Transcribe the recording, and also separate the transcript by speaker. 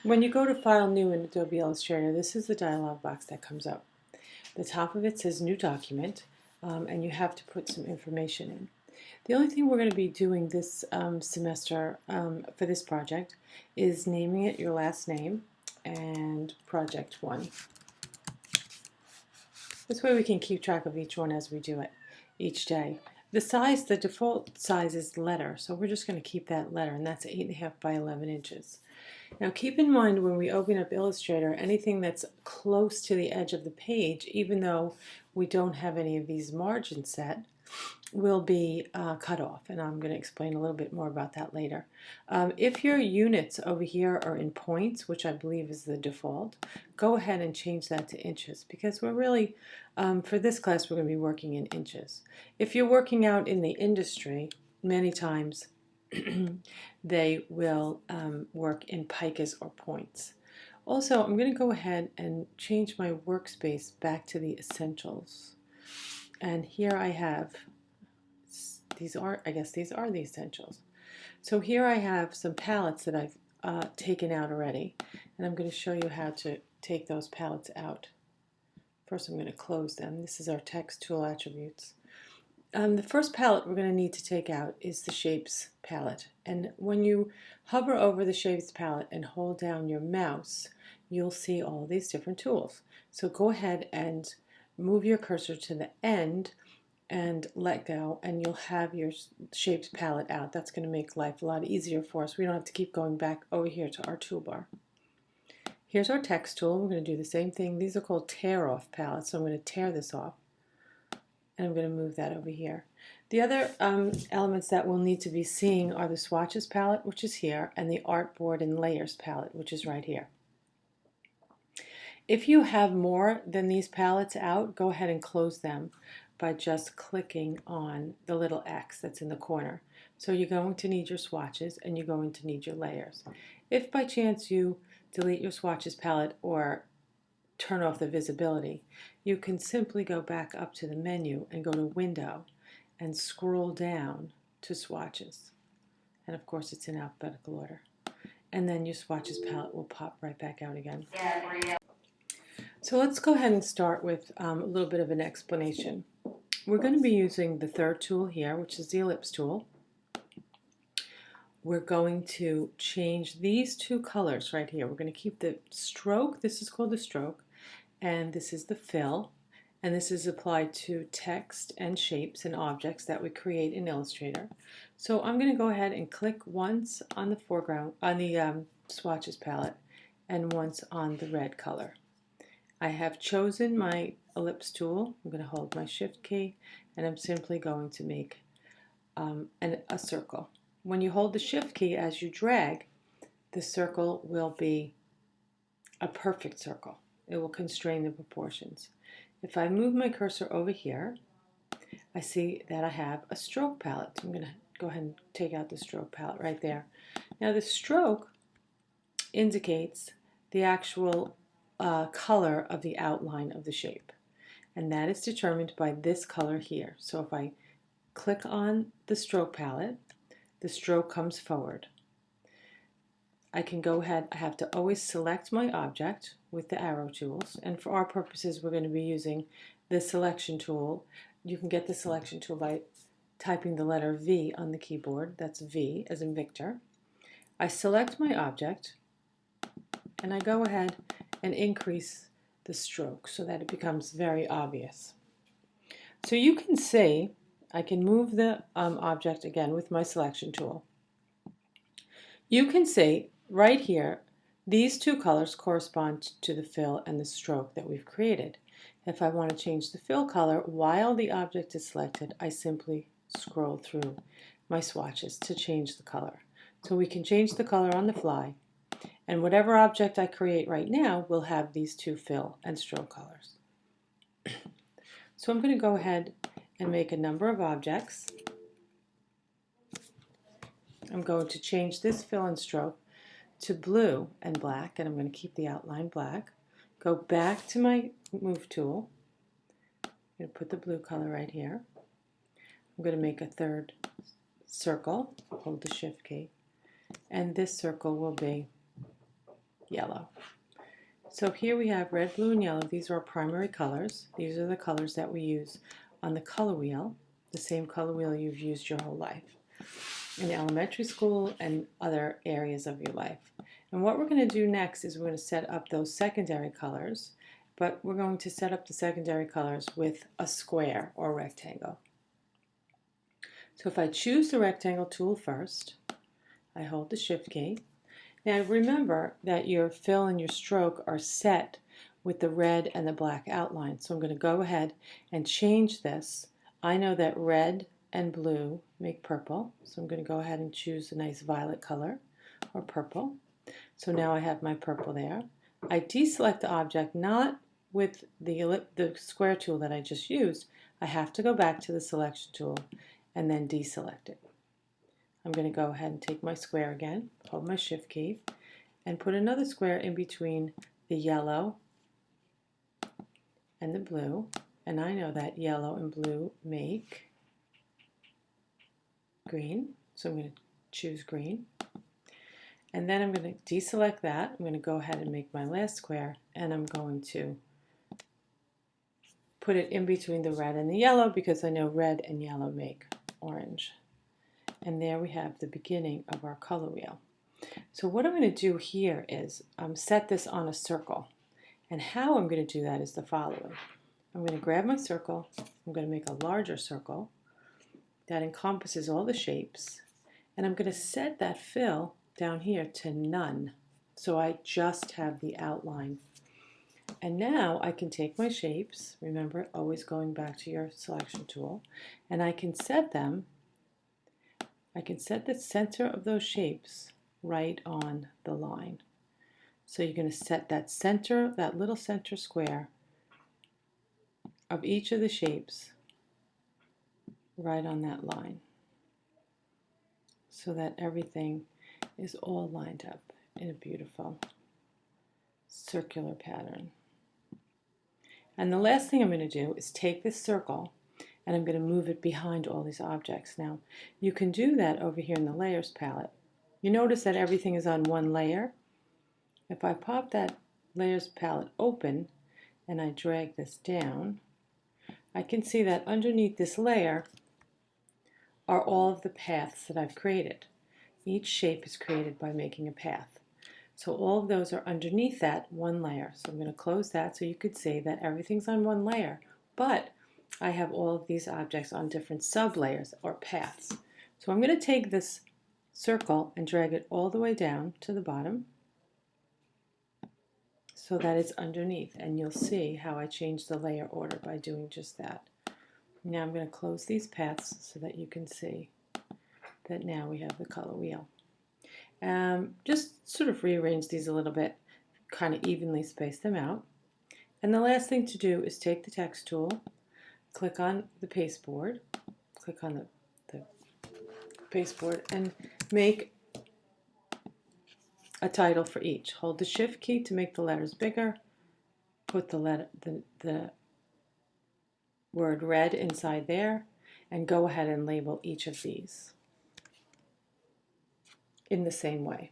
Speaker 1: When you go to File New in Adobe Illustrator, this is the dialog box that comes up. The top of it says New Document, and you have to put some information in. The only thing we're going to be doing this semester for this project is naming it your last name and Project 1. This way we can keep track of each one as we do it each day. The size, the default size is letter, so we're just going to keep that letter, and that's 8.5 by 11 inches. Now keep in mind when we open up Illustrator, anything that's close to the edge of the page, even though we don't have any of these margins set, will be cut off, and I'm going to explain a little bit more about that later. If your units over here are in points, which I believe is the default, go ahead and change that to inches, because we're really, for this class, we're going to be working in inches. If you're working out in the industry, many times they will work in picas or points. Also, I'm going to go ahead and change my workspace back to the essentials. And here I have, I guess these are the essentials. So here I have some palettes that I've taken out already, and I'm going to show you how to take those palettes out. First I'm going to close them. This is our text tool attributes. The first palette we're going to need to take out is the Shapes palette. And when you hover over the Shapes palette and hold down your mouse, you'll see all these different tools. So go ahead and move your cursor to the end and let go, and you'll have your Shapes palette out. That's going to make life a lot easier for us. We don't have to keep going back over here to our toolbar. Here's our text tool. We're going to do the same thing. These are called tear off palettes, so I'm going to tear this off, and I'm going to move that over here. The other elements that we'll need to be seeing are the Swatches palette, which is here, and the Artboard and Layers palette, which is right here. If you have more than these palettes out, go ahead and close them by just clicking on the little X that's in the corner. So you're going to need your swatches and you're going to need your layers. If by chance you delete your swatches palette or turn off the visibility, you can simply go back up to the menu and go to Window and scroll down to Swatches. And of course it's in alphabetical order. And then your swatches palette will pop right back out again. So let's go ahead and start with a little bit of an explanation. We're going to be using the third tool here, which is the ellipse tool. We're going to change these two colors right here. We're going to keep the stroke, this is called the stroke, and this is the fill, and this is applied to text and shapes and objects that we create in Illustrator. So I'm going to go ahead and click once on the foreground, on the swatches palette, and once on the red color. I have chosen my ellipse tool. I'm going to hold my shift key and I'm simply going to make a circle. When you hold the shift key, as you drag, the circle will be a perfect circle. It will constrain the proportions. If I move my cursor over here, I see that I have a stroke palette. So I'm going to go ahead and take out the stroke palette right there. Now the stroke indicates the actual color of the outline of the shape, and that is determined by this color here. So if I click on the stroke palette, the stroke comes forward. I can go ahead, I have to always select my object with the arrow tools, and for our purposes we're going to be using the selection tool. You can get the selection tool by typing the letter V on the keyboard. That's V as in Victor. I select my object and I go ahead and increase the stroke so that it becomes very obvious. So you can see, I can move the object again with my selection tool. You can see right here, these two colors correspond to the fill and the stroke that we've created. If I want to change the fill color while the object is selected, I simply scroll through my swatches to change the color. So we can change the color on the fly. And whatever object I create right now will have these two fill and stroke colors. So I'm going to go ahead and make a number of objects. I'm going to change this fill and stroke to blue and black, and I'm going to keep the outline black. Go back to my move tool. I'm going to put the blue color right here. I'm going to make a third circle, hold the shift key, and this circle will be yellow. So here we have red, blue, and yellow. These are our primary colors. These are the colors that we use on the color wheel, the same color wheel you've used your whole life in elementary school and other areas of your life. And what we're going to do next is we're going to set up those secondary colors, but we're going to set up the secondary colors with a square or rectangle. So if I choose the rectangle tool first, I hold the shift key. Now remember that your fill and your stroke are set with the red and the black outline. So I'm going to go ahead and change this. I know that red and blue make purple, so I'm going to go ahead and choose a nice violet color or purple. So now I have my purple there. I deselect the object not with the square tool that I just used. I have to go back to the selection tool and then deselect it. I'm going to go ahead and take my square again, hold my shift key, and put another square in between the yellow and the blue. And I know that yellow and blue make green, so I'm going to choose green. And then I'm going to deselect that. I'm going to go ahead and make my last square, and I'm going to put it in between the red and the yellow because I know red and yellow make orange. And there we have the beginning of our color wheel. So what I'm going to do here is set this on a circle. And how I'm going to do that is the following. I'm going to grab my circle. I'm going to make a larger circle that encompasses all the shapes. And I'm going to set that fill down here to none. So I just have the outline. And now I can take my shapes, remember always going back to your selection tool, and I can set them. I can set the center of those shapes right on the line. So you're going to set that center, that little center square of each of the shapes right on that line so that everything is all lined up in a beautiful circular pattern. And the last thing I'm going to do is take this circle and I'm going to move it behind all these objects. Now, you can do that over here in the layers palette. You notice that everything is on one layer. If I pop that layers palette open and I drag this down, I can see that underneath this layer are all of the paths that I've created. Each shape is created by making a path. So all of those are underneath that one layer. So I'm going to close that so you could see that everything's on one layer, but I have all of these objects on different sub-layers or paths. So I'm going to take this circle and drag it all the way down to the bottom so that it's underneath, and you'll see how I change the layer order by doing just that. Now I'm going to close these paths so that you can see that now we have the color wheel. Just sort of rearrange these a little bit, kind of evenly space them out. And the last thing to do is take the text tool, click on the pasteboard, click on the pasteboard, and make a title for each. Hold the shift key to make the letters bigger, put the word red inside there, and go ahead and label each of these in the same way.